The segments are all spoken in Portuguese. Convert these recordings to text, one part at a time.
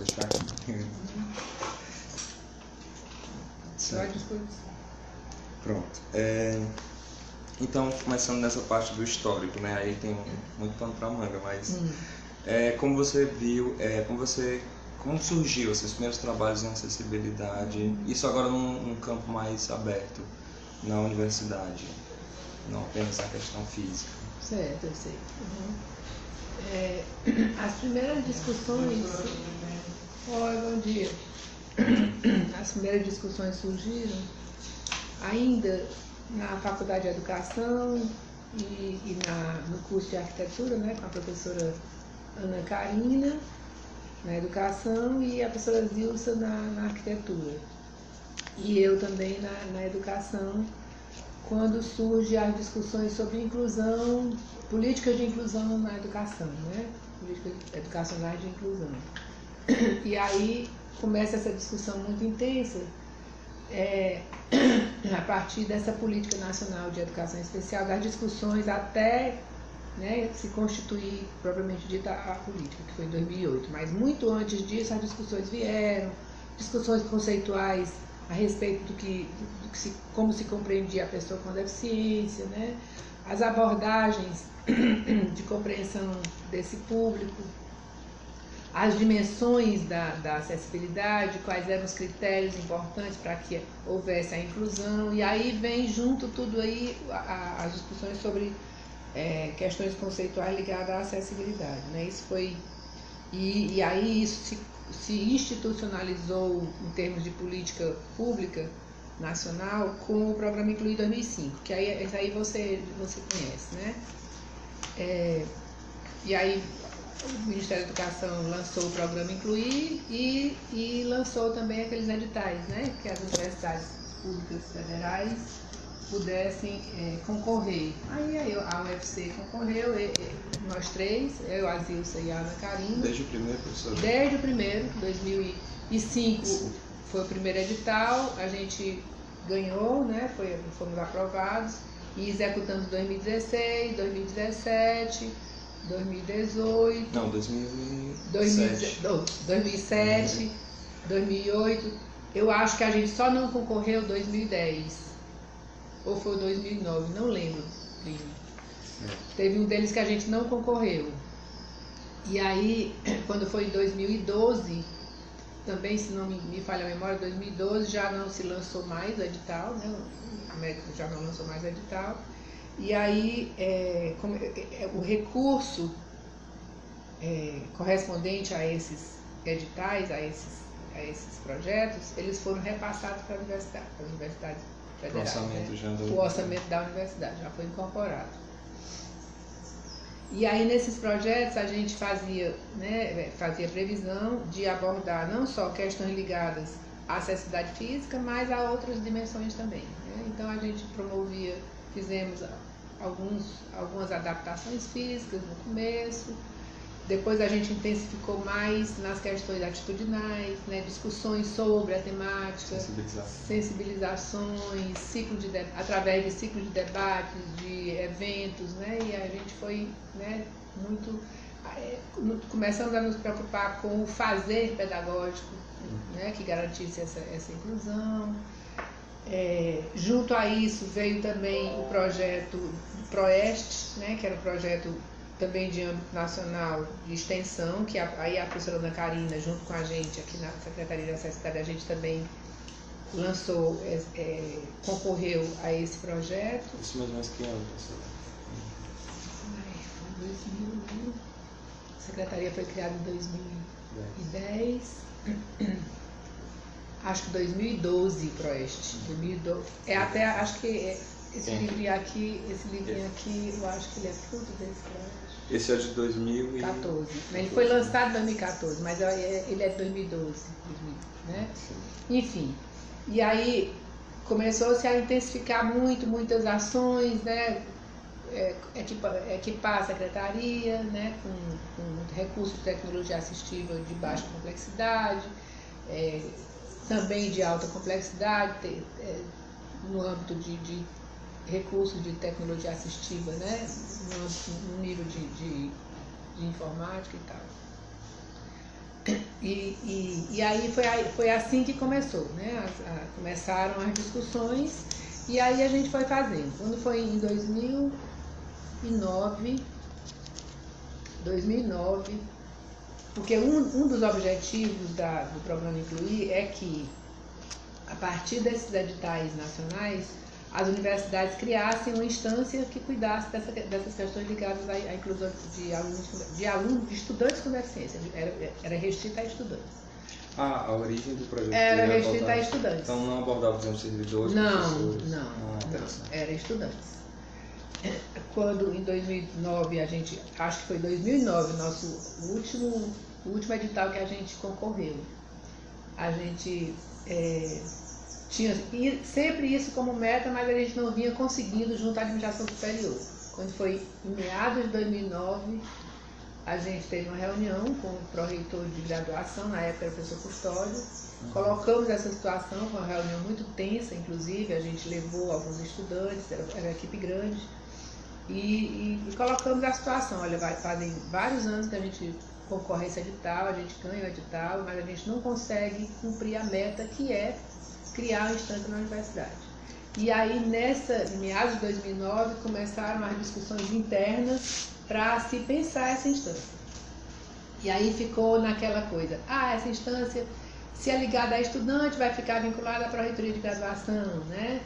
deixar aqui. Pronto. Então, começando nessa parte do histórico, né? Aí tem muito pano pra manga, mas como você viu, como surgiu esses primeiros trabalhos em acessibilidade, isso agora num campo mais aberto, na universidade, não apenas na questão física. Certo, eu sei. As primeiras discussões... Oi, bom dia. As primeiras discussões surgiram ainda na Faculdade de Educação e no curso de Arquitetura, né, com a professora Ana Karina, na Educação, e a professora Zilsa na Arquitetura. E eu também na Educação, quando surgem as discussões sobre inclusão, políticas de inclusão na educação, né? Políticas educacionais de inclusão. E aí começa essa discussão muito intensa a partir dessa política nacional de educação especial, das discussões até, né, se constituir propriamente dita a política, que foi em 2008. Mas muito antes disso as discussões vieram, discussões conceituais a respeito como se compreendia a pessoa com deficiência, né? As abordagens de compreensão desse público, as dimensões da acessibilidade, quais eram os critérios importantes para que houvesse a inclusão, e aí vem junto tudo aí as discussões sobre questões conceituais ligadas à acessibilidade, né? Isso foi, e aí isso se institucionalizou em termos de política pública nacional com o Programa Incluir 2005, que aí, esse aí você conhece, né? E aí o Ministério da Educação lançou o Programa Incluir e lançou também aqueles editais, né? Que as universidades públicas federais pudessem concorrer. Aí a UFC concorreu, nós três, eu, a Zilsa e a Ana Karina. Desde o primeiro, professor? Desde o primeiro, 2005 foi o primeiro edital, a gente ganhou, né? Fomos aprovados e executamos 2016, 2017, 2018... Não, 2007. 2007, 2008... Eu acho que a gente só não concorreu em 2010. Ou foi 2009, não lembro. Teve um deles que a gente não concorreu. E aí, quando foi em 2012, também, se não me falha a memória, 2012 já não se lançou mais o edital, né? O médico já não lançou mais o edital. E aí, o recurso correspondente a esses editais, a esses projetos, eles foram repassados para a universidade federal. O orçamento da universidade já foi incorporado. E aí, nesses projetos, a gente fazia previsão de abordar não só questões ligadas à acessibilidade física, mas a outras dimensões também, né? Então, a gente fizemos algumas adaptações físicas no começo, depois a gente intensificou mais nas questões atitudinais, né? Discussões sobre a temática, sensibilizações, através de ciclos de debates, de eventos, né? E a gente foi, né, começamos a nos preocupar com o fazer pedagógico, né, que garantisse essa inclusão. Junto a isso veio também o projeto PROEST, né, que era um projeto também de âmbito nacional de extensão, que aí a professora Ana Karina, junto com a gente aqui na Secretaria de Acessibilidade, a gente também lançou, concorreu a esse projeto. Isso mais ou menos que ano, professora? Foi 2000, a Secretaria foi criada em 2010. Acho que 2012, PROEST. 2012. Acho que esse livrinho aqui, eu acho que ele é fruto desse projeto. Esse é de 2014. Ele foi lançado em 2014, mas ele é de 2012, né? Enfim, e aí começou-se a intensificar muitas ações, né? Equipar a secretaria, né? Com recursos de tecnologia assistiva de baixa complexidade, também de alta complexidade, no âmbito de recursos de tecnologia assistiva, né, no nível de informática e tal. E aí foi assim que começou, né? Começaram as discussões e aí a gente foi fazendo. Quando foi em 2009, porque um dos objetivos do programa Incluir é que, a partir desses editais nacionais, as universidades criassem uma instância que cuidasse dessas questões ligadas à inclusão de estudantes com deficiência. Era restrita a estudantes. A origem do projeto era restrita a estudantes. Então não abordava, por exemplo, servidores, professores? Não, era estudantes. Quando em 2009 acho que foi 2009, o último edital que a gente concorreu, a gente tinha sempre isso como meta, mas a gente não vinha conseguindo junto à administração superior. Quando foi em meados de 2009, a gente teve uma reunião com o pró-reitor de graduação, na época era o professor Custódio, colocamos essa situação, foi uma reunião muito tensa, inclusive, a gente levou alguns estudantes, era uma equipe grande, e colocamos a situação. Olha, fazem vários anos que a gente concorre a esse edital, a gente ganha o edital, mas a gente não consegue cumprir a meta, que é criar uma instância na universidade. E aí, em meados de 2009, começaram as discussões internas para se pensar essa instância. E aí ficou naquela coisa, essa instância, se é ligada a estudante, vai ficar vinculada à Pró-Reitoria de Graduação, né?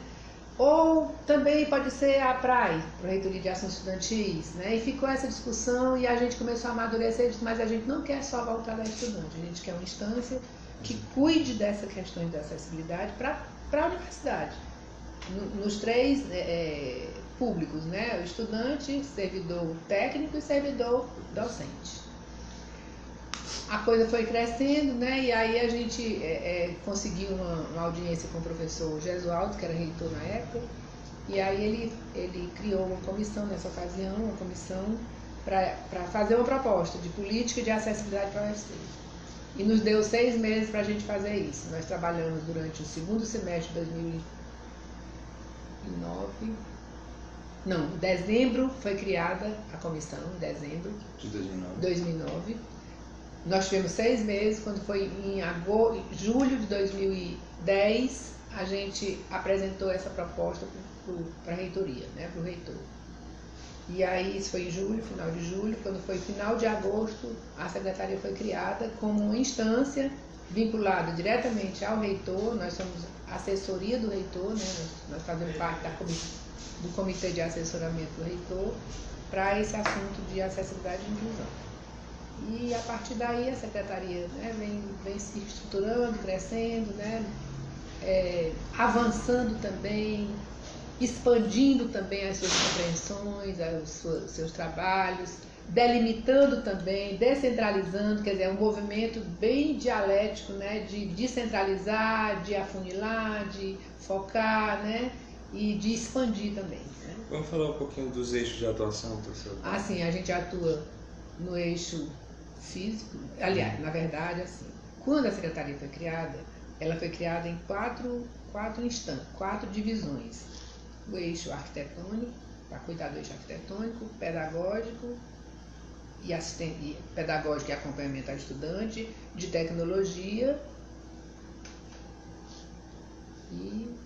Ou também pode ser a PRAE, Pró-Reitoria de Ações Estudantis, né? E ficou essa discussão e a gente começou a amadurecer, mas a gente não quer só voltar a estudante, a gente quer uma instância que cuide dessa questão de acessibilidade para a universidade, nos três públicos, né? O estudante, servidor técnico e servidor docente. A coisa foi crescendo, né? E aí a gente conseguiu uma audiência com o professor Gesualdo, que era reitor na época, e aí ele criou uma comissão nessa ocasião, uma comissão para fazer uma proposta de política de acessibilidade para a UFC. E nos deu 6 meses para a gente fazer isso. Nós trabalhamos durante o segundo semestre de 2009. Não, em dezembro foi criada a comissão, em dezembro de 2009. Nós tivemos 6 meses, quando foi em julho de 2010, a gente apresentou essa proposta para a reitoria, né, para o reitor. E aí, isso foi em julho, final de julho, quando foi final de agosto, a secretaria foi criada como uma instância vinculada diretamente ao reitor. Nós somos assessoria do reitor, né? Nós fazemos parte do comitê de assessoramento do reitor para esse assunto de acessibilidade e inclusão. E a partir daí a secretaria, né, vem se estruturando, crescendo, né, avançando também, expandindo também as suas compreensões, os seus trabalhos, delimitando também, descentralizando, quer dizer, é um movimento bem dialético, né, de descentralizar, de afunilar, de focar, né, e de expandir também. Né? Vamos falar um pouquinho dos eixos de atuação, professor? Sim, a gente atua no eixo físico. Aliás, na verdade, assim, quando a secretaria foi criada, ela foi criada em quatro divisões. O eixo arquitetônico, para cuidar do eixo arquitetônico, pedagógico e pedagógico e acompanhamento ao estudante, de tecnologia e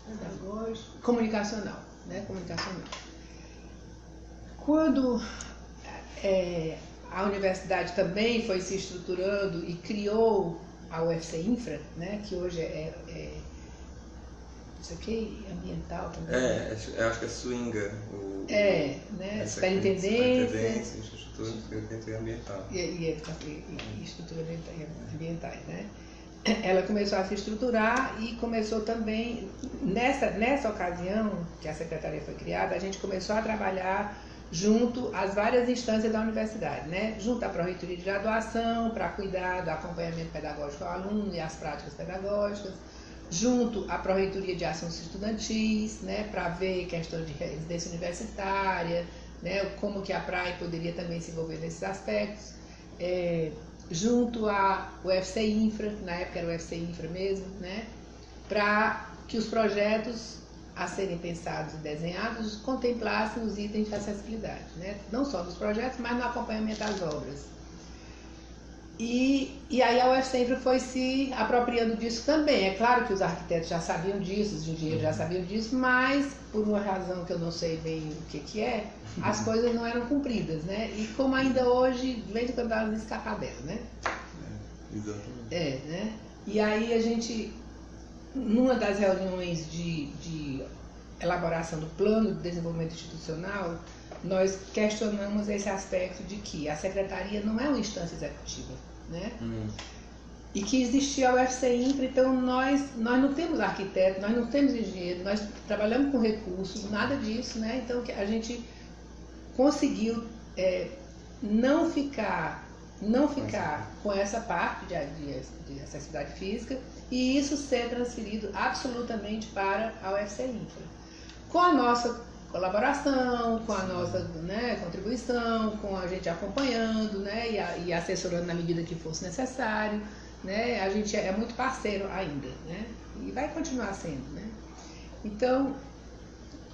pedagógico, comunicacional, né? Comunicacional. Quando a universidade também foi se estruturando e criou a UFC Infra, né, que hoje isso aqui é ambiental também. Eu acho que é SUINGA. Né, Superintendência, Estrutura Ambiental. E estrutura ambientais, né? Ela começou a se estruturar e começou também, nessa ocasião que a secretaria foi criada, a gente começou a trabalhar junto às várias instâncias da universidade, né? Junto à Pró-Reitoria de Graduação, para cuidar do acompanhamento pedagógico ao aluno e as práticas pedagógicas, junto à Pró-Reitoria de Ações Estudantis, né? Para ver questão de residência universitária, né? Como que a PRAE poderia também se envolver nesses aspectos, junto à UFC Infra, que na época era o UFC Infra mesmo, né? Para que os projetos a serem pensados e desenhados contemplassem os itens de acessibilidade, né? Não só nos projetos, mas no acompanhamento das obras. E aí a UFCentre foi se apropriando disso também. É claro que os arquitetos já sabiam disso, os engenheiros já sabiam disso, mas por uma razão que eu não sei bem o que é, as coisas não eram cumpridas, né? E como ainda hoje, de vez em quando elas escapam dela, né? Exatamente. Né? E aí a gente, numa das reuniões de elaboração do plano de desenvolvimento institucional, nós questionamos esse aspecto de que a secretaria não é uma instância executiva, né? E que existia a UFCinfra, então nós não temos arquiteto, nós não temos engenheiro, nós trabalhamos com recursos, nada disso, né? Então a gente conseguiu não ficar com essa parte de acessibilidade física e isso ser transferido absolutamente para a UFCinfra. Com a nossa colaboração, com a nossa, né, contribuição, com a gente acompanhando, né, e assessorando na medida que fosse necessário, né, a gente é muito parceiro ainda, né, e vai continuar sendo, né. Então,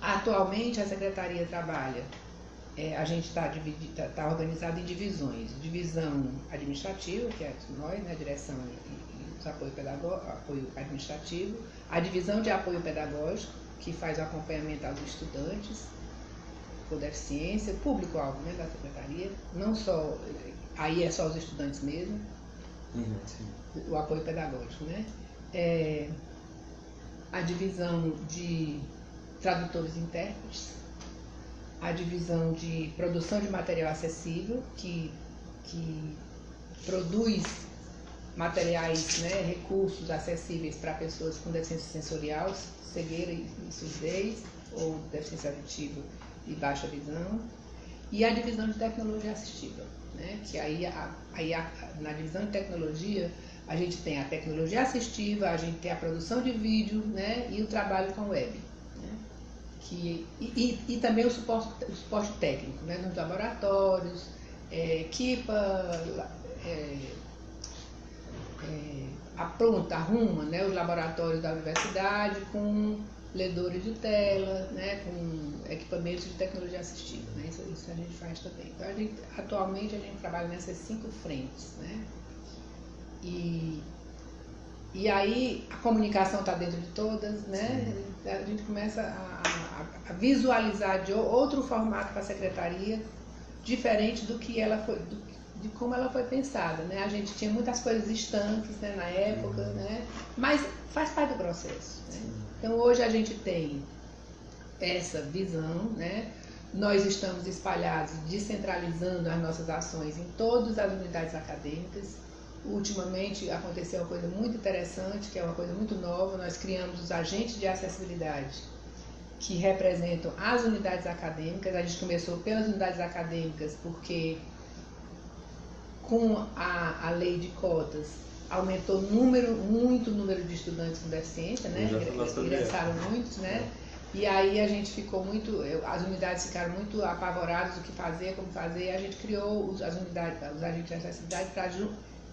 atualmente a Secretaria trabalha, a gente está organizado em divisões, divisão administrativa, que é nós, né, direção e apoio administrativo, a divisão de apoio pedagógico, que faz o acompanhamento aos estudantes com deficiência, público-alvo, né, da secretaria, não só, aí é só os estudantes mesmo, o apoio pedagógico, né? A divisão de tradutores e intérpretes, a divisão de produção de material acessível, que produz materiais, né, recursos acessíveis para pessoas com deficiência sensorial, cegueira e surdez, ou deficiência auditiva e baixa visão, e a divisão de tecnologia assistiva, né, que aí na divisão de tecnologia a gente tem a tecnologia assistiva, a gente tem a produção de vídeo, né, e o trabalho com web, né, e também o suporte técnico, né, nos laboratórios, arruma, né, os laboratórios da universidade com ledores de tela, né, com equipamentos de tecnologia assistiva, né, isso a gente faz também. Então, atualmente a gente trabalha nessas 5 frentes, né, e aí a comunicação está dentro de todas, né, a gente começa a visualizar de outro formato para a secretaria, diferente do que ela foi, de como ela foi pensada, né? A gente tinha muitas coisas estanques, né, na época, né? Mas faz parte do processo, né? Então hoje a gente tem essa visão, né? Nós estamos espalhados, descentralizando as nossas ações em todas as unidades acadêmicas. Ultimamente aconteceu uma coisa muito interessante, que é uma coisa muito nova, nós criamos os agentes de acessibilidade que representam as unidades acadêmicas. A gente começou pelas unidades acadêmicas porque com a lei de cotas aumentou muito o número de estudantes com deficiência, né? Ingressaram muitos, né? E aí a gente ficou as unidades ficaram muito apavoradas do que fazer, como fazer, e a gente criou os agentes de acessibilidade para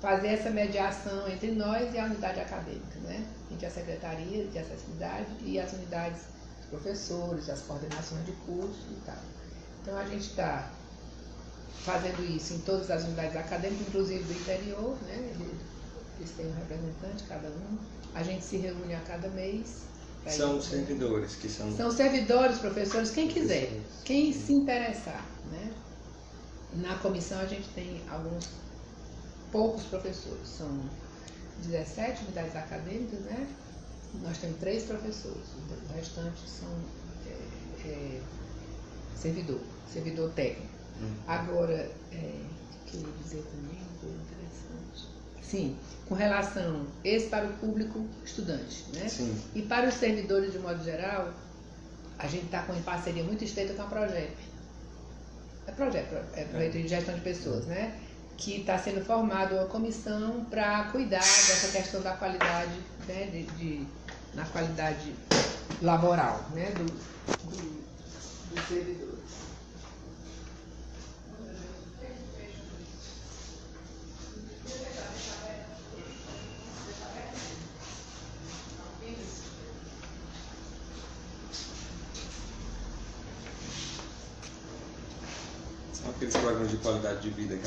fazer essa mediação entre nós e a unidade acadêmica, né? Entre a Secretaria de Acessibilidade e as unidades de professores, as coordenações de curso e tal. Então a gente está fazendo isso em todas as unidades acadêmicas, inclusive do interior, né? Eles têm um representante, cada um. A gente se reúne a cada mês. São servidores que são... São servidores, professores, quem quiser, quem se interessar, né? Na comissão a gente tem poucos professores, são 17 unidades acadêmicas, né? Nós temos 3 professores, o restante são servidor técnico. Agora, queria dizer também uma coisa interessante. Sim, com relação, esse para o público estudante, né? Sim. E para os servidores, de modo geral, a gente está com uma parceria muito estreita com a Progep. Projeto de Gestão de Pessoas, né? Que está sendo formada uma comissão para cuidar dessa questão da qualidade, né? Na qualidade laboral, né? Dos servidores. aqueles programas de qualidade de vida que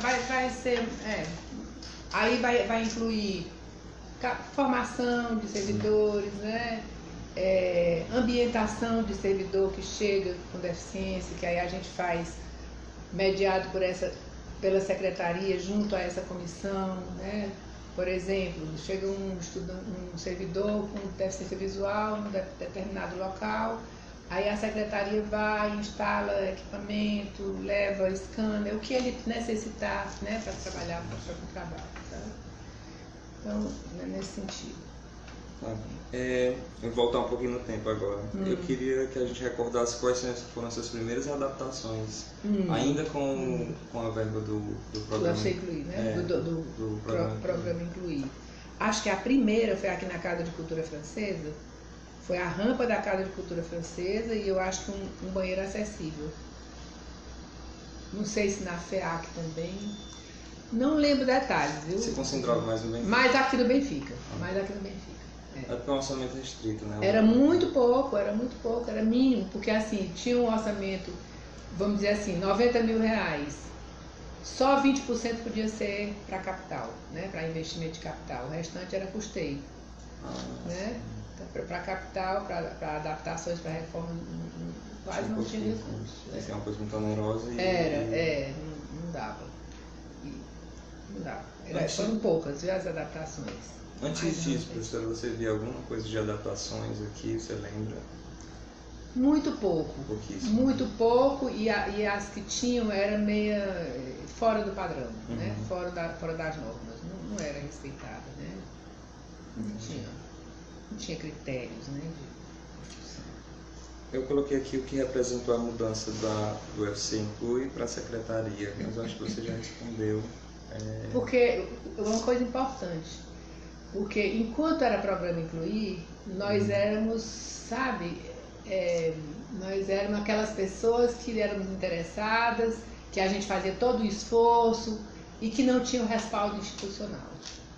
mas vai ser, aí vai incluir formação de servidores, né? Ambientação de servidor que chega com deficiência, que aí a gente faz mediado pela secretaria junto a essa comissão, né? Por exemplo, chega um servidor com deficiência visual num determinado local, aí a secretaria vai, instala equipamento, leva scanner, o que ele necessitar, né, para trabalhar para o trabalho. Tá? Então, é nesse sentido. Eu vou voltar um pouquinho no tempo agora. Eu queria que a gente recordasse quais foram essas primeiras adaptações, ainda com a verba do programa. Do Incluir, né? Do programa Incluir. Acho que a primeira foi aqui na Casa de Cultura Francesa, foi a rampa da Casa de Cultura Francesa e eu acho que um banheiro acessível. Não sei se na FEAC também. Não lembro detalhes, viu? Se concentrava mais no Benfica? Mais aqui no Benfica. Mais aqui no Benfica. É porque é um orçamento restrito, né? Era muito pouco, era mínimo, porque assim, tinha um orçamento, vamos dizer assim, 90 mil reais. Só 20% podia ser para capital, né? Para investimento de capital. O restante era custeio. Né? Para capital, para adaptações, para reforma, quase não tinha recursos. Isso é uma coisa muito onerosa e... não dava. Foram poucas, viu, as adaptações. Antes disso, professora, você via alguma coisa de adaptações aqui, você lembra? Muito pouco. Pouquíssimo. Muito pouco, e as que tinham era meia fora do padrão, né? Fora das normas. Não era respeitada, né? Não tinha critérios, né? Eu coloquei aqui o que representou a mudança do UFC Inclui para a secretaria, mas eu acho que você já respondeu. Porque uma coisa importante, porque enquanto era programa Incluir, nós éramos, sabe, nós éramos aquelas pessoas que éramos interessadas, que a gente fazia todo o esforço e que não tinham respaldo institucional.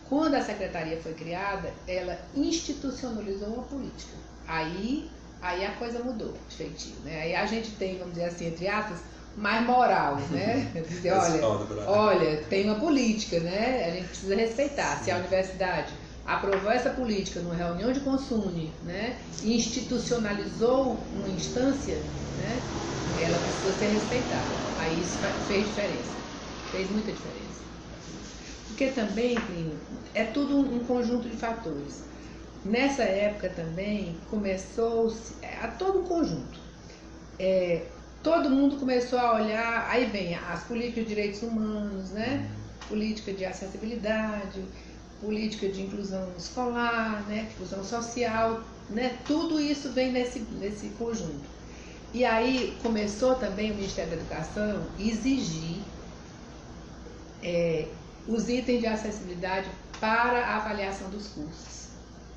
Quando a secretaria foi criada, ela institucionalizou uma política. Aí a coisa mudou de feitio, né? Aí a gente tem, vamos dizer assim, entre aspas, mais moral, né? Dizer, olha, tem uma política, né? A gente precisa respeitar. Se a universidade aprovou essa política numa reunião de consumo, né? Institucionalizou uma instância, né? Ela precisa ser respeitada. Aí isso fez diferença, fez muita diferença. Porque também, Plínio, é tudo um conjunto de fatores. Nessa época também começou-se a todo um conjunto. Todo mundo começou a olhar, aí vem as políticas de direitos humanos, né? Política de acessibilidade, política de inclusão escolar, né? Inclusão social, né? Tudo isso vem nesse conjunto. E aí começou também o Ministério da Educação exigir os itens de acessibilidade para a avaliação dos cursos.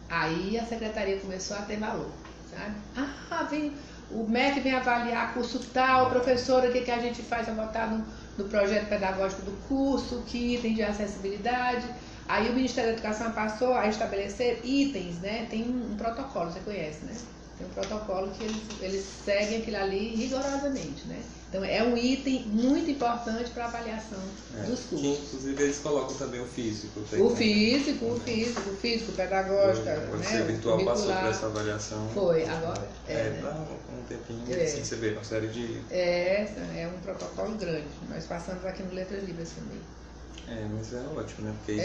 Aí a secretaria começou a ter valor, sabe? O MEC vem avaliar curso tal, professora, o que a gente faz para botar no projeto pedagógico do curso, que item de acessibilidade. Aí o Ministério da Educação passou a estabelecer itens, né? Tem um protocolo, você conhece, né? Tem um protocolo que eles seguem aquilo ali rigorosamente, né? Então é um item muito importante para a avaliação dos cursos. Que, inclusive eles colocam também o físico. O físico, pedagógico, né? O virtual passou por essa avaliação. Foi, agora. Dá um tempinho, assim, você vê, uma série de... É um protocolo grande. Nós passamos aqui no Letras Livres também. Mas é ótimo, né? Porque isso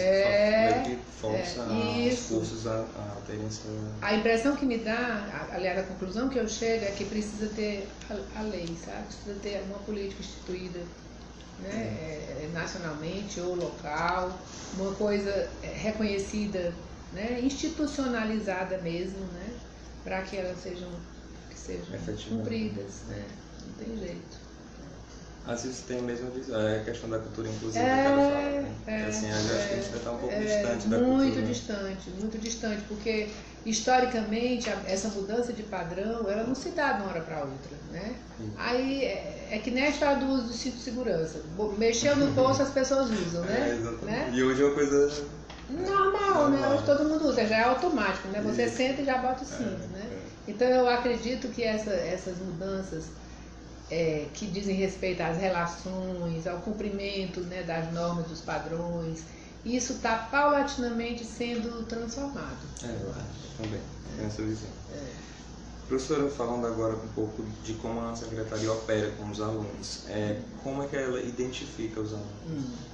força os cursos a terem essa... A impressão que me dá, aliás, a conclusão que eu chego é que precisa ter a lei, sabe? Precisa ter uma política instituída, né? Nacionalmente ou local, uma coisa reconhecida, né? Institucionalizada mesmo, né? Para que elas sejam cumpridas, né? Não tem jeito. Às vezes tem a mesma visão, é a questão da cultura inclusiva que eu quero falar, né? Assim, eu acho que a gente vai estar um pouco distante da cultura. Muito distante, porque historicamente essa mudança de padrão, ela não se dá de uma hora para outra, né? Aí é que nem a história do uso do cinto de segurança, mexeu no bolso as pessoas usam, né? Né? E hoje é uma coisa... Normal, né? Hoje todo mundo usa, já é automático, né? Você senta e já bota o cinto, né? Então eu acredito que essas mudanças que dizem respeito às relações, ao cumprimento, né, das normas, dos padrões. Isso está paulatinamente sendo transformado. Eu acho também, tenho essa visão. Professora, falando agora um pouco de como a secretaria opera com os alunos, como é que ela identifica os alunos?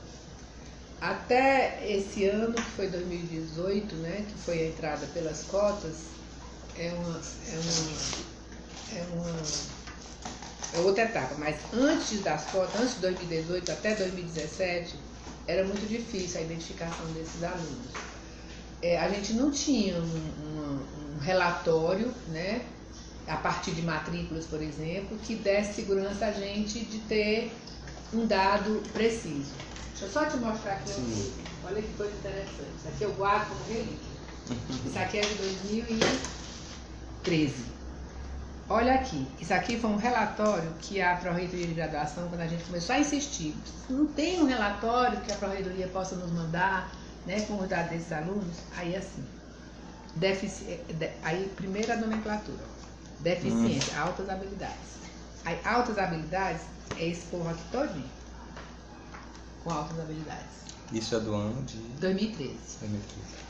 Até esse ano, que foi 2018, né, que foi a entrada pelas cotas, é outra etapa, mas antes das cotas, antes de 2018 até 2017, era muito difícil a identificação desses alunos. A gente não tinha um relatório, né, a partir de matrículas, por exemplo, que desse segurança a gente de ter um dado preciso. Deixa eu só te mostrar aqui. Olha que coisa interessante. Isso aqui eu guardo como relíquia. Isso aqui é de 2013. Olha aqui. Isso aqui foi um relatório que a Pró-Reitoria de Graduação, quando a gente começou a insistir, não tem um relatório que a Pró-Reitoria possa nos mandar, né, com os dados desses alunos? Aí assim, aí primeira nomenclatura, deficiência, altas habilidades. Aí altas habilidades é esse povo aqui todinho, com altas habilidades. Isso é do ano de 2013.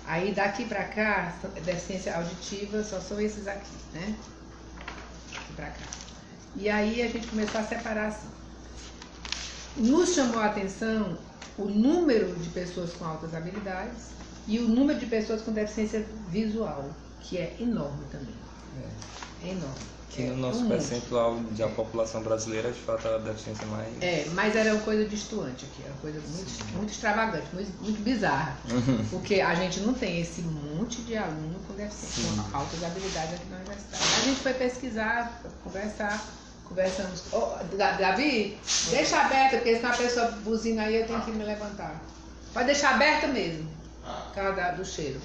Aí daqui pra cá, deficiência auditiva, só são esses aqui, né? Aqui pra cá. E aí a gente começou a separar assim. Nos chamou a atenção o número de pessoas com altas habilidades e o número de pessoas com deficiência visual, que é enorme também. É enorme. Que no nosso percentual da população brasileira, de fato, a deficiência mais... mas era uma coisa distoante aqui, era uma coisa muito extravagante, muito bizarra. Porque a gente não tem esse monte de aluno com deficiência, com altas habilidades aqui na universidade. A gente foi pesquisar, conversamos. Davi, deixa aberta, porque senão a pessoa buzina aí, eu tenho que me levantar. Pode deixar aberta mesmo, por causa do cheiro.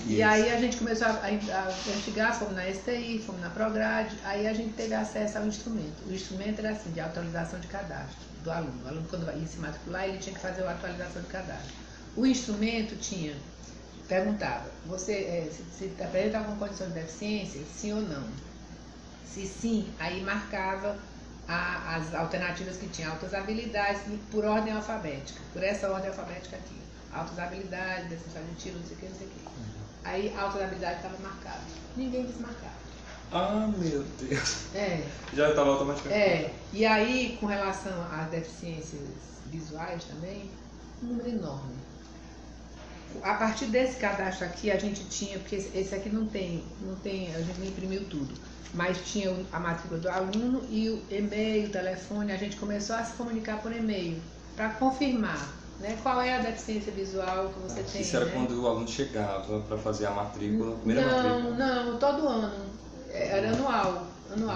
E aí a gente começou a investigar, fomos na STI, fomos na Prograde, aí a gente teve acesso ao instrumento. O instrumento era assim, de atualização de cadastro do aluno. O aluno, quando ia se matricular, ele tinha que fazer a atualização de cadastro. O instrumento perguntava, você se apresenta alguma condição de deficiência, sim ou não? Se sim, aí marcava as alternativas que tinham altas habilidades por ordem alfabética, por essa ordem alfabética aqui. Altas habilidades, deficiência auditiva, não sei o que, não sei o que. Aí altas habilidades estava marcado. Ninguém desmarcava. Ah, meu Deus. Já estava automaticamente. E aí, com relação às deficiências visuais também, um número enorme. A partir desse cadastro aqui, a gente tinha, porque esse aqui não tem, a gente não imprimiu tudo, mas tinha a matrícula do aluno e o e-mail, o telefone, a gente começou a se comunicar por e-mail, para confirmar. Né? Qual é a deficiência visual que você tem? Isso era quando o aluno chegava para fazer a matrícula, a primeira matrícula? Não, todo ano. Era anual.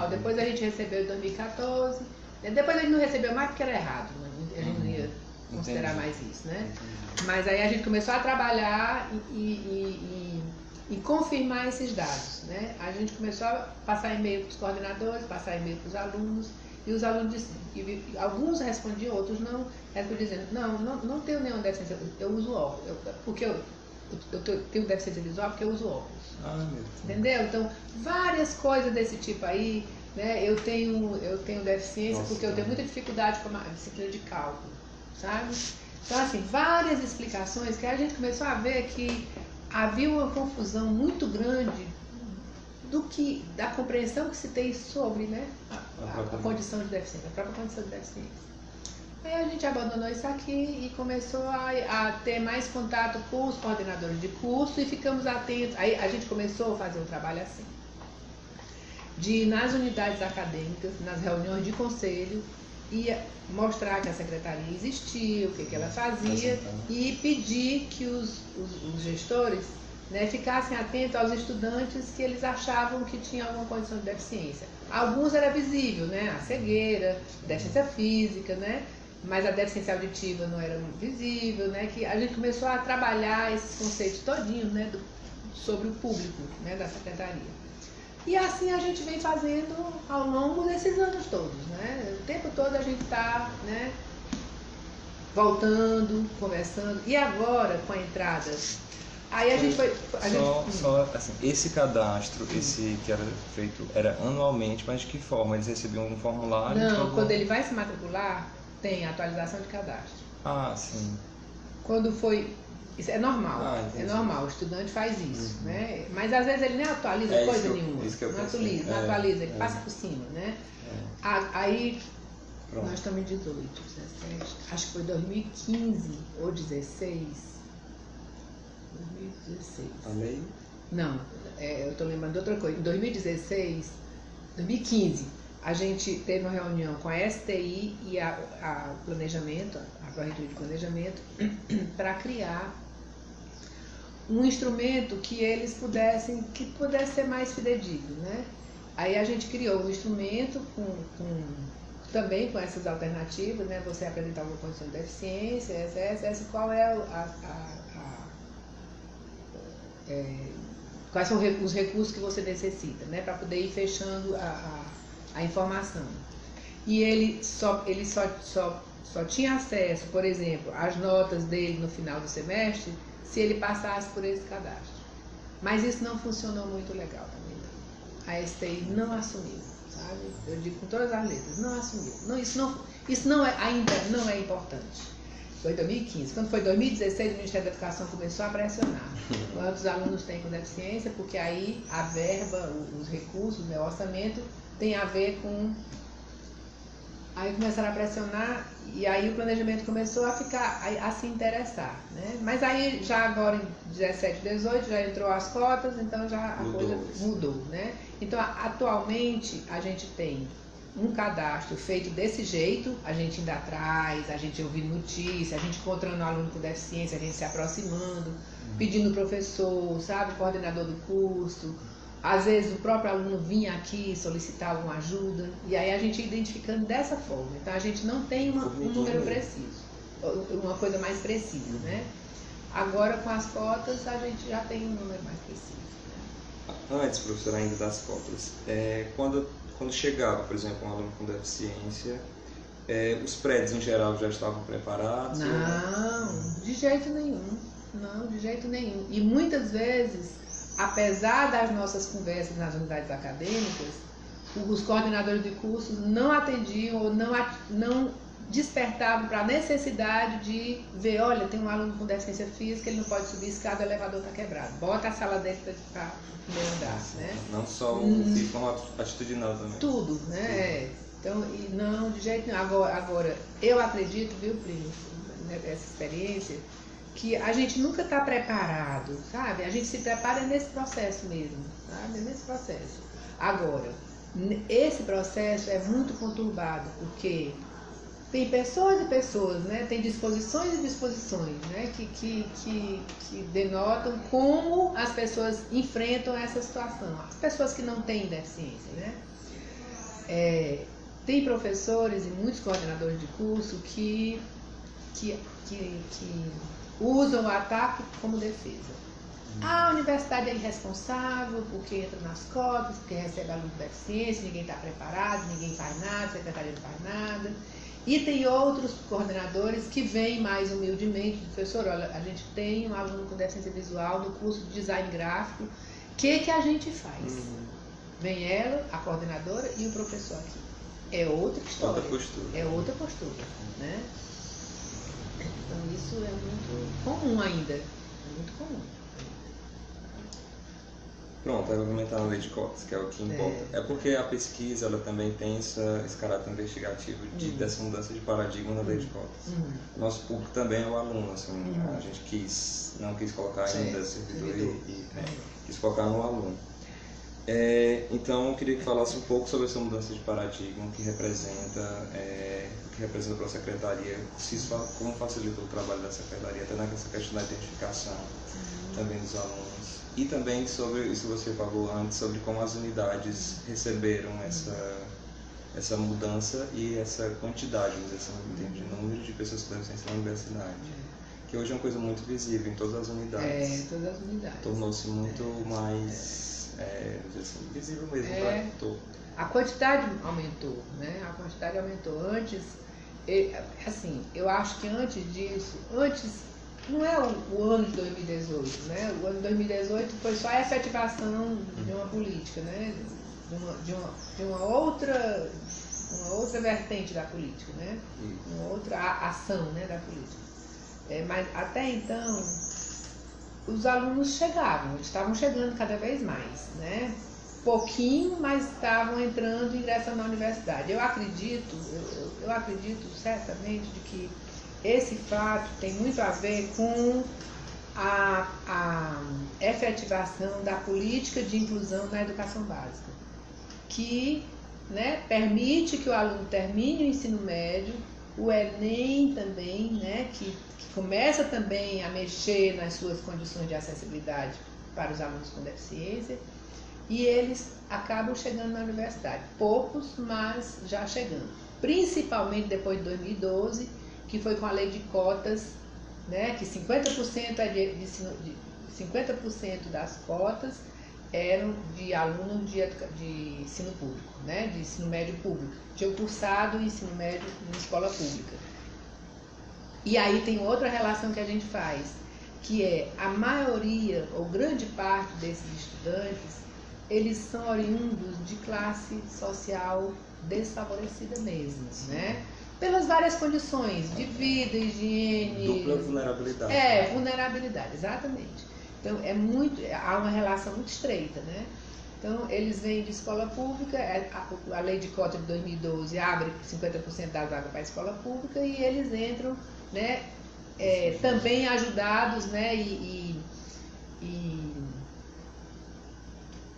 Depois a gente recebeu em 2014. Depois a gente não recebeu mais porque era errado. Né? A gente não ia considerar mais isso. Né? Mas aí a gente começou a trabalhar e confirmar esses dados. Né? A gente começou a passar e-mail para os coordenadores, passar e-mail para os alunos. E os alunos diziam, alguns respondiam, outros não, dizendo, não tenho nenhuma deficiência, eu uso óculos, porque eu tenho deficiência visual porque eu uso óculos. Entendeu? Então, várias coisas desse tipo aí, né? Eu tenho deficiência porque eu tenho muita dificuldade com a disciplina de cálculo, sabe? Então, assim, várias explicações que a gente começou a ver que havia uma confusão muito grande da compreensão que se tem sobre, né, a condição de deficiência, a própria condição de deficiência. Aí a gente abandonou isso aqui e começou a ter mais contato com os coordenadores de curso e ficamos atentos. Aí a gente começou a fazer um trabalho assim, de ir nas unidades acadêmicas, nas reuniões de conselho, e mostrar que a secretaria existia, o que ela fazia, e pedir que os gestores, né, ficassem atentos aos estudantes que eles achavam que tinham alguma condição de deficiência. Alguns era visível, né, a cegueira, deficiência física, né, mas a deficiência auditiva não era muito visível, né, que a gente começou a trabalhar esses conceitos todinhos, né, sobre o público, né, da secretaria. E assim a gente vem fazendo ao longo desses anos todos, né, o tempo todo a gente está, né, voltando, conversando, e agora com a entrada Aí a gente foi... Só assim, esse cadastro, esse que era feito, era anualmente, mas de que forma? Eles recebiam um formulário? Não, quando ele vai se matricular, tem atualização de cadastro. Ah, sim. Quando foi... Isso é normal, é normal, o estudante faz isso, né? Mas às vezes ele nem atualiza coisa nenhuma, não atualiza, ele passa por cima, né? Aí, nós estamos em 18, 17, acho que foi 2015 ou 16. 2016. Falei? Não, eu estou lembrando de outra coisa. Em 2016, 2015, a gente teve uma reunião com a STI e a Planejamento, a Corretora de Planejamento, para criar um instrumento que eles pudesse ser mais fidedigno, né? Aí a gente criou um instrumento também com essas alternativas, né? Você apresentar uma condição de deficiência, essa qual é quais são os recursos que você necessita, né? Para poder ir fechando a informação. E ele só tinha acesso, por exemplo, às notas dele no final do semestre, se ele passasse por esse cadastro. Mas isso não funcionou muito legal também. A STI não assumiu, sabe? Eu digo com todas as letras, não assumiu. Não, isso ainda não é importante. Foi 2015. Quando foi 2016, o Ministério da Educação começou a pressionar. Quantos alunos têm com deficiência? Porque aí a verba, os recursos, né, o orçamento tem a ver com... Aí começaram a pressionar e aí o planejamento começou a se interessar, né? Mas aí já agora em 17, 18 já entrou as cotas, então já a coisa mudou, né? Então atualmente a gente tem um cadastro feito desse jeito, a gente indo atrás, a gente ouvindo notícia, a gente encontrando aluno com deficiência, a gente se aproximando, pedindo professor, sabe, coordenador do curso. Às vezes o próprio aluno vinha aqui solicitar alguma ajuda, e aí a gente ia identificando dessa forma. Então a gente não tem um número preciso, uma coisa mais precisa, né? Agora com as cotas a gente já tem um número mais preciso, né? Antes, professor, ainda das cotas, quando chegava, por exemplo, um aluno com deficiência, os prédios em geral já estavam preparados? Não, de jeito nenhum. Não, de jeito nenhum. E muitas vezes, apesar das nossas conversas nas unidades acadêmicas, os coordenadores de cursos não atendiam ou não despertavam para a necessidade de ver, olha, tem um aluno com deficiência física, ele não pode subir escada, o elevador está quebrado. Bota a sala dele para o primeiro andar, né? Não só o físico, como atitudinal também. Tudo, né? Então, não, de jeito nenhum. Agora, eu acredito, viu, Plínio, essa experiência, que a gente nunca está preparado, sabe? A gente se prepara nesse processo mesmo, sabe? Nesse processo. Agora, esse processo é muito conturbado, porque tem pessoas e pessoas, né? Tem disposições e disposições, né? Que denotam como as pessoas enfrentam essa situação. As pessoas que não têm deficiência, né? Tem professores e muitos coordenadores de curso que usam o ataque como defesa. A universidade é irresponsável porque entra nas cotas, porque recebe aluno com deficiência, ninguém está preparado, ninguém faz nada, a secretaria não faz nada. E tem outros coordenadores que vêm mais humildemente, professor, olha, a gente tem um aluno com deficiência visual no curso de design gráfico, o que a gente faz? Vem ela, a coordenadora e o professor aqui. É outra história. Outra postura. É outra postura, né? Então isso é muito comum ainda. É muito comum. Pronto, eu vou comentar na lei de cotas, que é o que importa. É porque a pesquisa ela também tem esse caráter investigativo dessa mudança de paradigma na lei de cotas. Nosso público também é o aluno, assim, a gente não quis colocar ainda servidor e quis focar no aluno. Então eu queria que falasse um pouco sobre essa mudança de paradigma, o que representa para a secretaria, como facilitou o trabalho da secretaria, até nessa questão da identificação também dos alunos. E também sobre isso que você falou antes, sobre como as unidades receberam essa mudança e essa quantidade, de número de pessoas com deficiência na universidade. Que hoje é uma coisa muito visível em todas as unidades. Todas as unidades. Tornou-se muito mais visível mesmo para todos. A quantidade aumentou, né? A quantidade aumentou. Antes, assim, eu acho que antes disso, não é o ano de 2018, né? O ano de 2018 foi só a efetivação de uma política, né? De uma outra vertente da política, né? Uma outra ação, né, da política. Mas até então, os alunos chegavam, eles estavam chegando cada vez mais, né? Pouquinho, mas estavam entrando e ingressando na universidade. Eu acredito certamente de que esse fato tem muito a ver com a efetivação da política de inclusão na educação básica, que, né, permite que o aluno termine o ensino médio, o Enem também, né, que começa também a mexer nas suas condições de acessibilidade para os alunos com deficiência, e eles acabam chegando na universidade. Poucos, mas já chegando. Principalmente depois de 2012, que foi com a lei de cotas, né, que 50% 50% das cotas eram de alunos de ensino público, né, de ensino médio público. Tinham cursado ensino médio em escola pública. E aí tem outra relação que a gente faz, que é a maioria, ou grande parte desses estudantes, eles são oriundos de classe social desfavorecida mesmo, né? Pelas várias condições de vida, higiene... Dupla vulnerabilidade. Vulnerabilidade, exatamente. Então, há uma relação muito estreita, né? Então, eles vêm de escola pública, a lei de cota de 2012 abre 50% da vaga para a escola pública e eles entram, né, também ajudados, né, e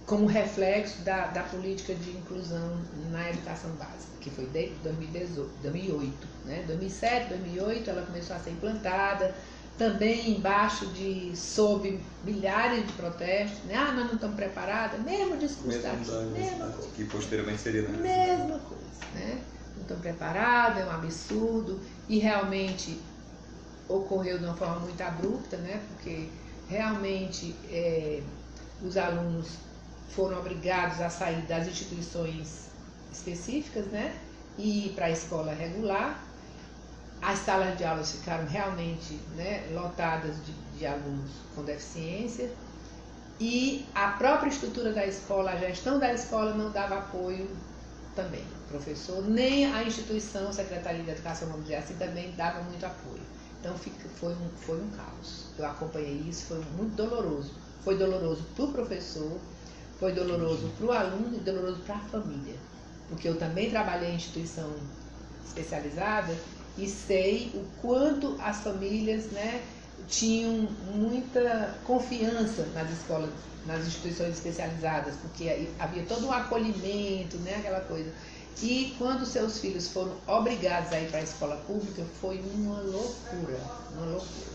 como reflexo da política de inclusão na educação básica, que foi desde 2008, né? 2007, 2008 ela começou a ser implantada, também sob milhares de protestos, né? Nós não estamos preparados, mesmo discurso daqui, mesma coisa. Que posteriormente seria na mesma coisa, né? Não estamos preparados, é um absurdo, e realmente ocorreu de uma forma muito abrupta, né? Porque realmente os alunos foram obrigados a sair das instituições específicas, né, e ir para a escola regular. As salas de aulas ficaram realmente, né, lotadas de alunos com deficiência, e a própria estrutura da escola, a gestão da escola não dava apoio também. O professor, nem a instituição, a Secretaria de Educação, vamos dizer assim, também dava muito apoio. Então foi um caos. Eu acompanhei isso, foi muito doloroso. Foi doloroso para o professor, foi doloroso para o aluno e doloroso para a família. Porque eu também trabalhei em instituição especializada e sei o quanto as famílias, né, tinham muita confiança nas escolas, nas instituições especializadas, porque havia todo um acolhimento, né, aquela coisa. E quando seus filhos foram obrigados a ir para a escola pública, foi uma loucura,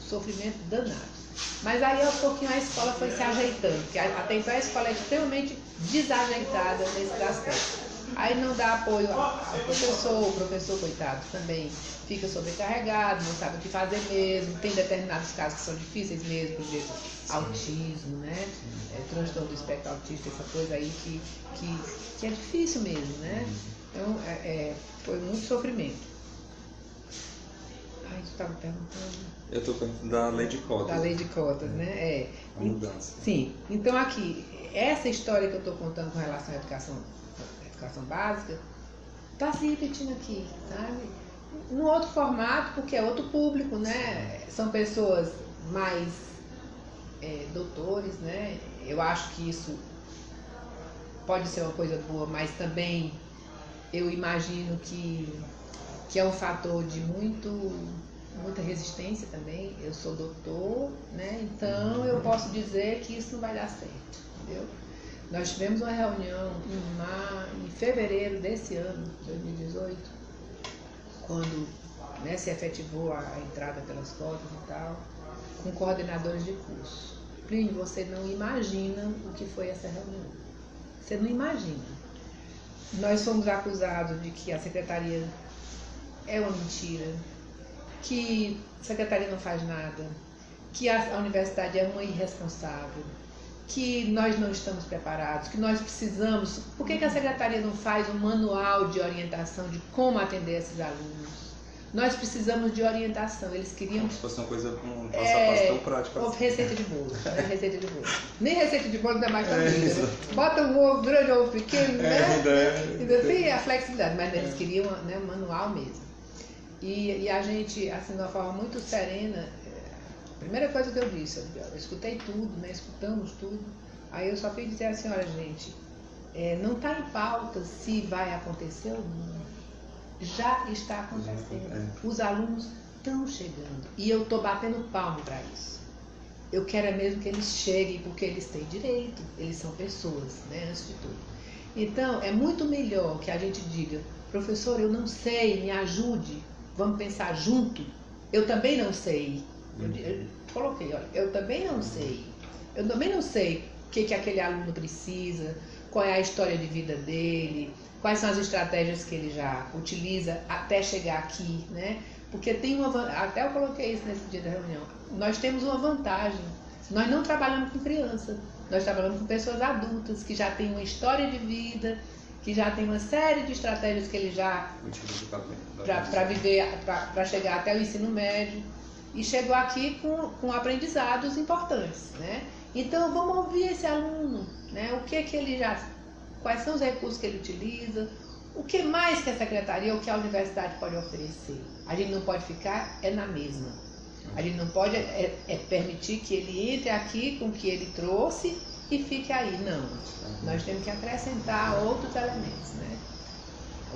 sofrimento danado. Mas aí, aos pouquinho, a escola foi se ajeitando, porque até então a escola é extremamente desajeitada nesse aspecto. Aí não dá apoio ao professor, o professor, coitado, também fica sobrecarregado, não sabe o que fazer mesmo, tem determinados casos que são difíceis mesmo, por exemplo, autismo, né? Transtorno do espectro autista, essa coisa aí que é difícil mesmo, né? Então, foi muito sofrimento. Ai, tu estava perguntando... Eu estou perguntando da lei de cotas. Da lei de cotas, né? A mudança. Sim. Então, aqui, essa história que eu estou contando com relação à educação básica, está se repetindo aqui, sabe? Num outro formato, porque é outro público, né? São pessoas mais doutores, né? Eu acho que isso pode ser uma coisa boa, mas também eu imagino que é um fator de muita resistência também. Eu sou doutor, né? Então eu posso dizer que isso não vai dar certo, entendeu? Nós tivemos uma reunião em fevereiro desse ano, 2018, quando, né, se efetivou a entrada pelas cotas e tal, com coordenadores de curso. Plínio, você não imagina o que foi essa reunião. Você não imagina. Nós fomos acusados de que a secretaria é uma mentira, que a secretaria não faz nada, que a universidade é uma irresponsável, que nós não estamos preparados, que nós precisamos... Por que a secretaria não faz um manual de orientação de como atender esses alunos? nós precisamos de orientação. Eles queriam... Como se fosse uma coisa com passo a passo tão prática. Receita de bolo, né? Receita de bolo. Nem receita de bolo ainda mais família, né? Bota um ovo grande ou ovo pequeno, né? Ainda tem a flexibilidade, mas eles queriam, né, um manual mesmo. E a gente, assim, de uma forma muito serena, a primeira coisa que eu disse, eu escutei tudo, né? Escutamos tudo. Aí eu só fui dizer assim, olha, gente, não está em pauta se vai acontecer ou não. Já está acontecendo. Os alunos estão chegando. E eu estou batendo palmo para isso. Eu quero mesmo que eles cheguem, porque eles têm direito. Eles são pessoas, né, antes de tudo. Então, é muito melhor que a gente diga, professor, eu não sei, me ajude. Vamos pensar junto. Eu também não sei. Eu coloquei, olha, eu também não sei. Eu também não sei o que aquele aluno precisa, qual é a história de vida dele, quais são as estratégias que ele já utiliza até chegar aqui, né? Porque tem até eu coloquei isso nesse dia da reunião, nós temos uma vantagem, nós não trabalhamos com criança, nós trabalhamos com pessoas adultas que já têm uma história de vida, que já tem uma série de estratégias que ele já para viver, para chegar até o ensino médio, e chegou aqui com aprendizados importantes, né? Então vamos ouvir esse aluno, né? O que ele já, quais são os recursos que ele utiliza, o que mais que a secretaria ou que a universidade pode oferecer. A gente não pode ficar na mesma. A gente não pode permitir que ele entre aqui com o que ele trouxe e fique aí. Não. Nós temos que acrescentar outros elementos, né?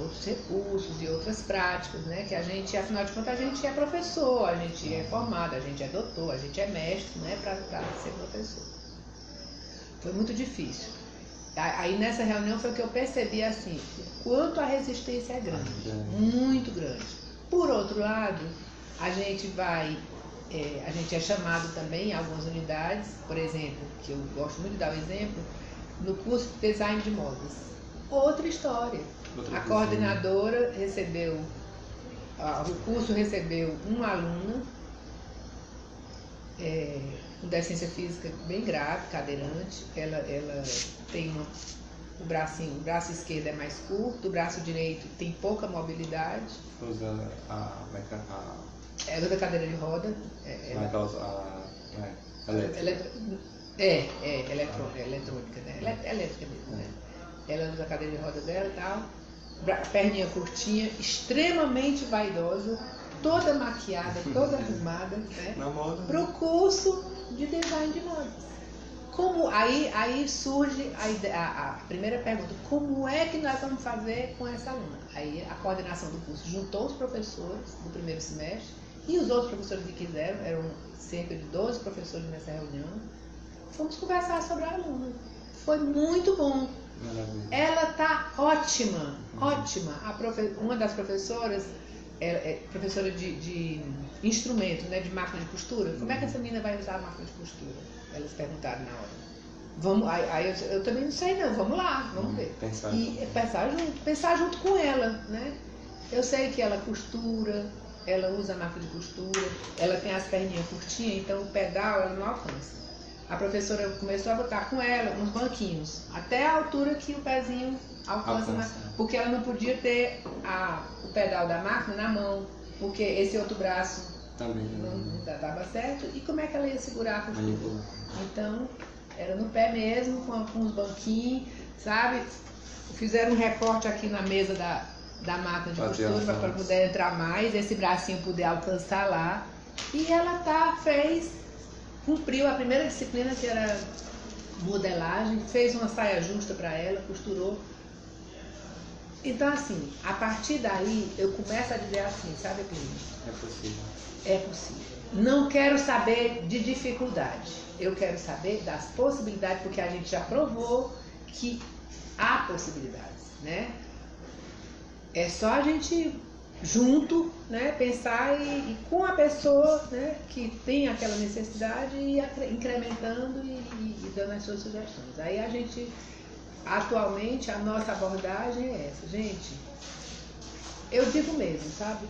Outros recursos e outras práticas, né? Que a gente, afinal de contas, a gente é professor, a gente é formado, a gente é doutor, a gente é mestre, né? Para ser professor. Foi muito difícil. Aí nessa reunião foi que eu percebi assim, o quanto a resistência é grande, muito grande. Por outro lado, a gente é chamado também em algumas unidades, por exemplo, que eu gosto muito de dar o exemplo, no curso de design de modas. Outra história. A coordenadora recebeu, o curso recebeu uma aluna, com deficiência física bem grave, cadeirante. Ela tem o braço esquerdo é mais curto, o braço direito tem pouca mobilidade. Usa ela usa cadeira de roda. Eletrônica, né? Elétrica mesmo, né? Ela usa a cadeira de roda dela e tal, perninha curtinha, extremamente vaidosa, toda maquiada, toda arrumada, né? Para o curso de design de modas. Aí surge a primeira pergunta, como é que nós vamos fazer com essa aluna? Aí a coordenação do curso juntou os professores do primeiro semestre e os outros professores que quiseram, eram cerca de 12 professores nessa reunião, fomos conversar sobre a aluna. Foi muito bom. Maravilha. Ela está ótima, ótima. Uma das professoras é professora de instrumento, né, de máquina de costura. Como é que essa menina vai usar a máquina de costura? Elas perguntaram na hora. Aí eu também não sei não, vamos lá, vamos ver. Pensar junto com ela, né? Eu sei que ela costura, ela usa a máquina de costura, ela tem as perninhas curtinhas, então o pedal ela não alcança. A professora começou a botar com ela uns banquinhos, até a altura que o pezinho alcança. Porque ela não podia ter o pedal da máquina na mão, porque esse outro braço também não dava certo. E como é que ela ia segurar a costura? Então, era no pé mesmo, com os banquinhos, sabe? Fizeram um recorte aqui na mesa da máquina de costura para poder entrar mais, esse bracinho poder alcançar lá. E ela cumpriu a primeira disciplina, que era modelagem, fez uma saia justa para ela, costurou. Então, assim, a partir daí, eu começo a dizer assim, sabe, Clínio? É possível. É possível. Não quero saber de dificuldade, eu quero saber das possibilidades, porque a gente já provou que há possibilidades, né? É só a gente junto, né, pensar e com a pessoa, né, que tem aquela necessidade e incrementando e dando as suas sugestões. Aí a gente, atualmente, a nossa abordagem é essa. Gente, eu digo mesmo, sabe?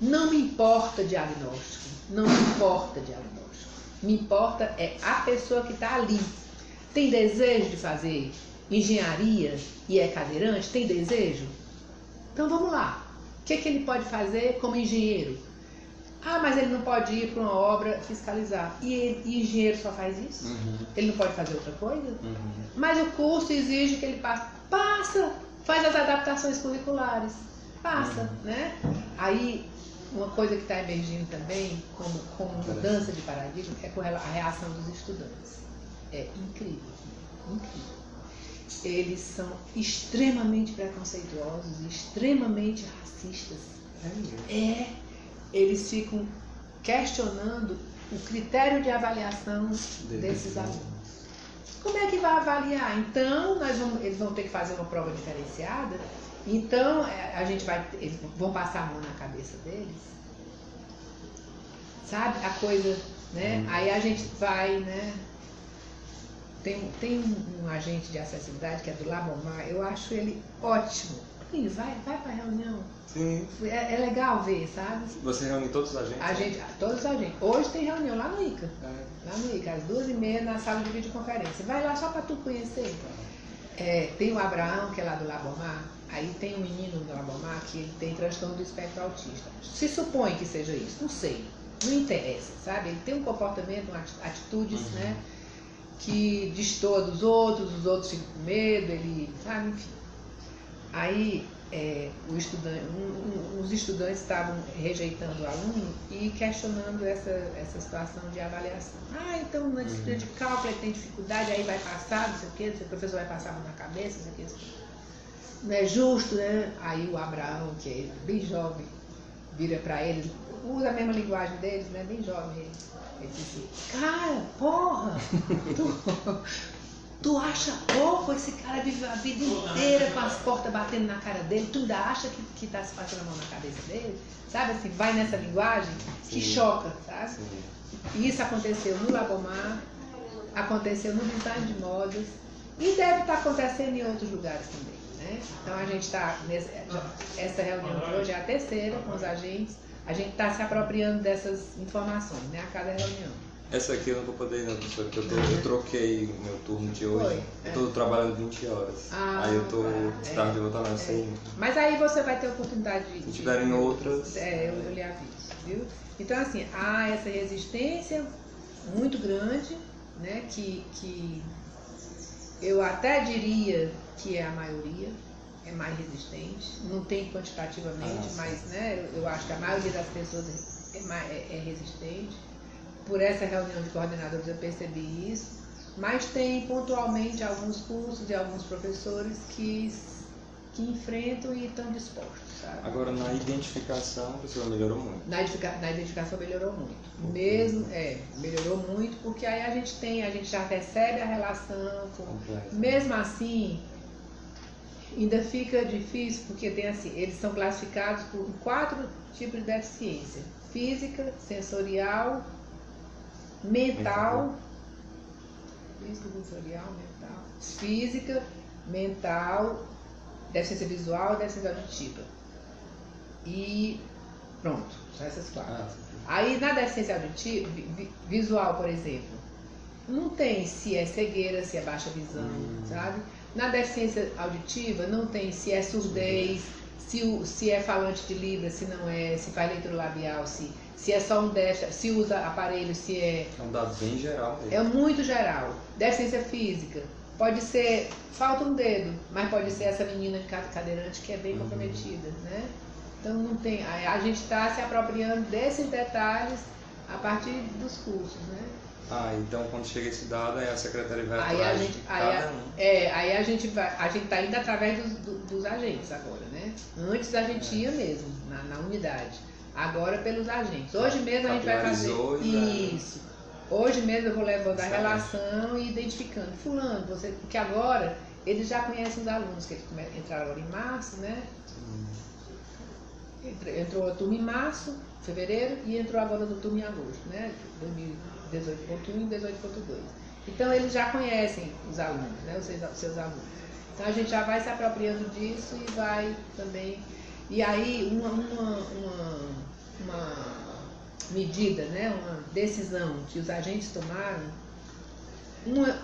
Não me importa diagnóstico, não me importa diagnóstico. Me importa é a pessoa que está ali. Tem desejo de fazer engenharia e é cadeirante? Tem desejo? Então vamos lá. O que ele pode fazer como engenheiro? Ah, mas ele não pode ir para uma obra fiscalizar. E engenheiro só faz isso? Ele não pode fazer outra coisa? Mas o curso exige que ele passa, faz as adaptações curriculares. Passa, né? Aí, uma coisa que está emergindo também, como mudança de paradigma, é com a reação dos estudantes. É incrível, incrível. Eles são extremamente preconceituosos, extremamente racistas. Eles ficam questionando o critério de avaliação desses alunos. Como é que vai avaliar? Então, eles vão ter que fazer uma prova diferenciada. Então, eles vão passar a mão na cabeça deles. Sabe? A coisa, né? Aí a gente vai, né? Tem um agente de acessibilidade que é do Labomar, eu acho ele ótimo. Vai para a reunião. Sim. É legal ver, sabe? Você reúne todos os agentes? Todos os agentes. Hoje tem reunião lá no ICA. Lá no ICA, às 2h30 na sala de videoconferência. Vai lá só para tu conhecer. Tem o Abraão, que é lá do Labomar. Aí tem um menino do Labomar que ele tem transtorno do espectro autista. Se supõe que seja isso, não sei. Não interessa, sabe? Ele tem um comportamento, atitudes, né? Que destoa dos outros, os outros ficam com medo, ele, sabe, enfim. Aí os estudantes estavam rejeitando o aluno e questionando essa situação de avaliação. Então na disciplina de cálculo ele tem dificuldade, aí vai passar, não sei o quê, o professor vai passar a mão na cabeça, não sei o quê. Não é justo, né? Aí o Abraão, que é bem jovem, vira para eles, usa a mesma linguagem deles, né? Bem jovem ele disse, cara, porra, tu acha pouco? Esse cara vive a vida inteira com as portas batendo na cara dele, tu ainda acha que tá se passando a mão na cabeça dele? Sabe assim, vai nessa linguagem que choca, sabe? E isso aconteceu no Labomar, aconteceu no design de modas e deve estar acontecendo em outros lugares também, né? Então a gente está, essa reunião de hoje é a terceira com os agentes. A gente está se apropriando dessas informações, né, a cada reunião. Essa aqui eu não vou poder ir, não, professor, porque eu troquei o meu turno de hoje. Eu estou trabalhando 20 horas. Aí eu estou tarde de voltar lá, sei. Mas aí você vai ter oportunidade de... Se tiverem outras... eu lhe aviso, viu? Então, assim, há essa resistência muito grande, né, que eu até diria que é a maioria. É mais resistente, não tem quantitativamente, mas né, eu acho que a maioria das pessoas é resistente. Por essa reunião de coordenadores eu percebi isso, mas tem pontualmente alguns cursos e alguns professores que enfrentam e estão dispostos, sabe? Agora, na identificação, a pessoa melhorou muito. Na identificação melhorou muito. Mesmo, melhorou muito, porque aí a gente já recebe a relação, mesmo assim, ainda fica difícil, porque tem assim, eles são classificados por 4 tipos de deficiência: física, sensorial, mental, física, mental, deficiência visual e deficiência auditiva. E pronto, são essas 4. Aí na deficiência auditiva, visual, por exemplo, não tem se é cegueira, se é baixa visão, sabe? Na deficiência auditiva não tem se é surdez, se é falante de Libras, se não é, se faz leitura labial, se é só um déficit, se usa aparelho, se é... É um dado bem geral mesmo. É muito geral. Deficiência física, pode ser, falta um dedo, mas pode ser essa menina de cadeirante que é bem comprometida, né? Então não tem, a gente está se apropriando desses detalhes a partir dos cursos, né? Então quando chega esse dado, aí a secretária vai aí atrás a gente, de cada um. Aí a gente está indo através dos agentes agora, né? Antes a gente ia mesmo, na unidade. Agora pelos agentes. Hoje mesmo a gente vai fazer isso. Hoje mesmo eu vou levando a relação e identificando. Fulano, porque agora eles já conhecem os alunos, que eles entraram agora em março, né? Entrou a turma em março, fevereiro, e entrou agora no turma em agosto, né? 2018.1 e 18.2. Então eles já conhecem os alunos, né? Os seus alunos. Então a gente já vai se apropriando disso e vai também. E aí uma medida, né? Uma decisão que os agentes tomaram,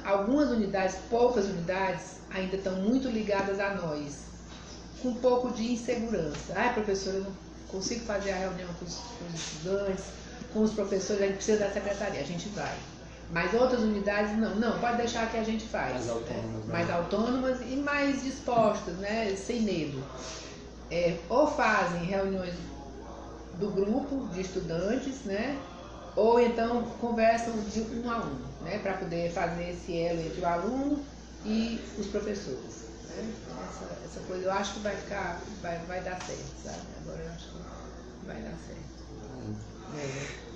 algumas unidades, poucas unidades, ainda estão muito ligadas a nós. com um pouco de insegurança. Ai, professora, eu não consigo fazer a reunião com os estudantes, com os professores, a gente precisa da secretaria, a gente vai. Mas outras unidades não, pode deixar que a gente faz. Mais autônomas, né? Mais autônomas e mais dispostas, né? Sem medo. Ou fazem reuniões do grupo de estudantes, né? Ou então conversam de um a um, né? Para poder fazer esse elo entre o aluno e os professores. Né? Essa coisa eu acho que vai dar certo, sabe? Agora eu acho que vai dar certo.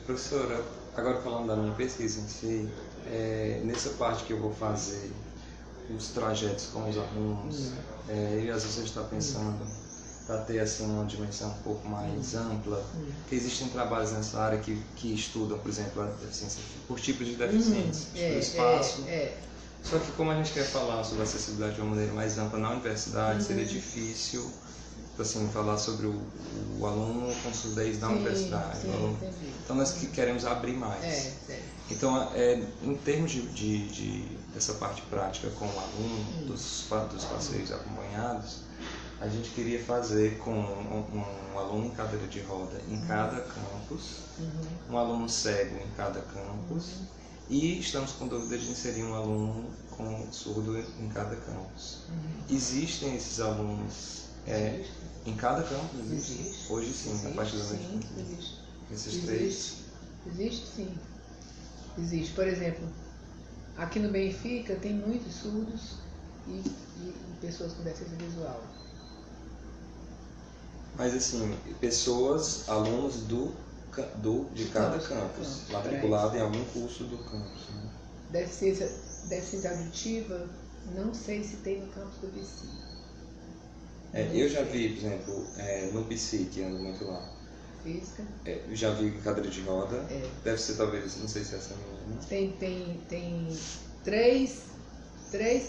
Professora, agora falando da minha pesquisa em si, nessa parte que eu vou fazer os trajetos com os alunos, e às vezes a gente está pensando para ter assim uma dimensão um pouco mais ampla, que existem trabalhos nessa área que estudam, por exemplo, a deficiência por tipos de deficiências, do espaço. Só que como a gente quer falar sobre acessibilidade de uma maneira mais ampla na universidade, seria difícil assim, falar sobre o aluno com surdez da universidade. Então nós que queremos abrir mais. Então, em termos dessa parte prática com o aluno, dos passeios acompanhados, a gente queria fazer com um aluno em cadeira de roda em cada campus, um aluno cego em cada campus, e estamos com dúvida de inserir um aluno com surdo em cada campus. Existem esses alunos em cada campus? Existe. Hoje sim, a partir da noite. Existe. Esses três? Existe sim. Existe. Por exemplo, aqui no Benfica tem muitos surdos e pessoas com deficiência visual. Mas assim, pessoas, alunos de cada campus, matriculado em algum curso do campus. Né? Deficiência auditiva, não sei se tem no campus do PC. Eu já vi, por exemplo, no PC, que ando muito lá. Física. Eu já vi cadeira de roda. Deve ser talvez, não sei se é essa mesmo. Tem três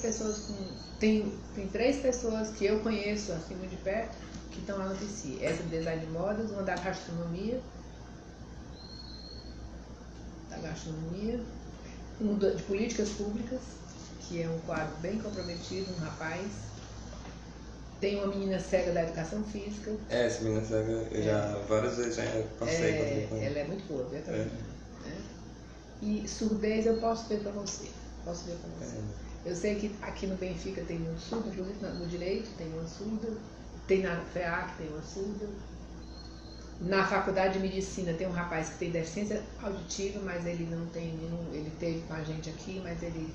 pessoas com. Tem três pessoas que eu conheço assim muito de perto que estão lá no PC. Essa de design de modas, uma da gastronomia. Um de políticas públicas, que é um quadro bem comprometido, um rapaz. Tem uma menina cega da educação física. Essa menina cega, eu já várias vezes já passei com ela. Ela é muito boa, viu? E surdez eu posso ver para você. Eu sei que aqui no Benfica tem um surdo, inclusive no direito tem uma surda, tem na FEAC tem uma surda. Na faculdade de medicina tem um rapaz que tem deficiência auditiva, mas ele não tem nenhum, ele teve com a gente aqui, mas ele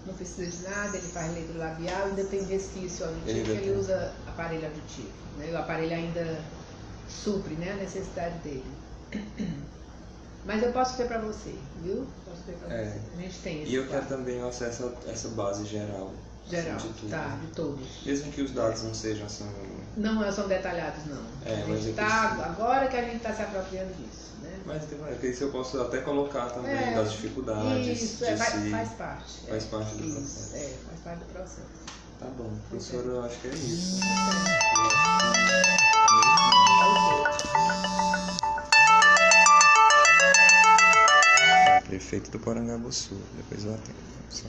não precisa de nada, ele faz leitura labial, ainda tem resquício auditivo, ele usa aparelho auditivo, né? O aparelho ainda supre, né, a necessidade dele. Mas eu posso ver para você, viu? Posso ver para você. A gente tem esse. E eu quero também o acesso a essa base geral. Geral, assim, de tudo. tá, de todos. Mesmo que os dados não sejam assim. Não são detalhados, não. Agora que a gente está se apropriando disso, né? Mas porque isso eu posso até colocar também das dificuldades. Isso, faz parte. Faz parte do processo. Faz parte do processo. Tá bom, professora, eu acho que é isso. Prefeito do Porangabuçu, depois eu atendo. Só...